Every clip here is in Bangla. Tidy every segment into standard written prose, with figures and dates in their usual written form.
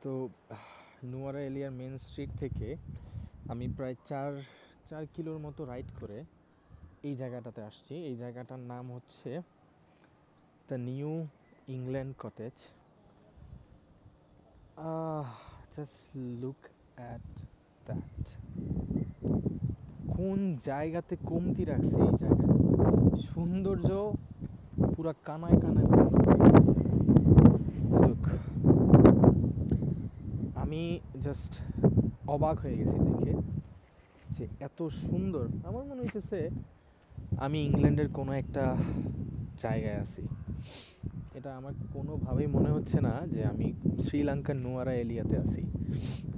তো নুয়ারা এলিয়ার মেন স্ট্রিট থেকে আমি প্রায় চার কিলোর মতো রাইড করে এই জায়গাটাতে আসছি। এই জায়গাটার নাম হচ্ছে the new England cottage. Just look at that. কোন জায়গাতে কমতি রাখছে এই জায়গায়, সৌন্দর্য পুরা কানায় কানায় পরিণত হয়ে গেছে। লুক, আমি জাস্ট অবাক হয়ে গেছি দেখে যে এত সুন্দর। আমার মনে হইতেছে আমি ইংল্যান্ডের কোনো একটা জায়গায় আছি। এটা আমার কোনোভাবেই মনে হচ্ছে না যে আমি শ্রীলঙ্কার নুয়ারা এলিয়াতে আছি।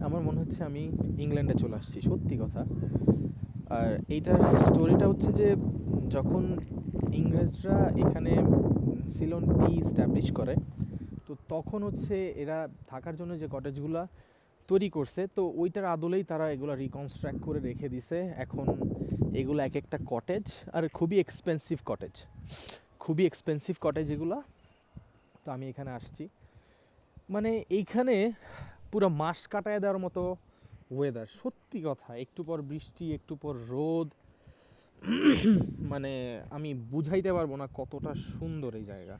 আমার মনে হচ্ছে আমি ইংল্যান্ডে চলে আসছি, সত্যি কথা। আর এইটার স্টোরিটা হচ্ছে যে যখন ইংরেজরা এখানে সিলন টি স্ট্যাবলিশ করে, তো তখন হচ্ছে এরা থাকার জন্য যে কটেজগুলো তৈরি করছে, তো ওইটার আদলেই তারা এগুলো রিকনস্ট্রাক্ট করে রেখে দিছে। এখন এগুলো এক একটা কটেজ, আর খুবই এক্সপেন্সিভ কটেজ এগুলো। তো আমি এখানে আসছি, মানে এইখানে পুরো মাস কাটায় দেওয়ার মতো ওয়েদার, সত্যি কথা। একটু পর বৃষ্টি, একটু পর রোদ, মানে আমি বুঝাইতে পারবো না কতটা সুন্দর এই জায়গা।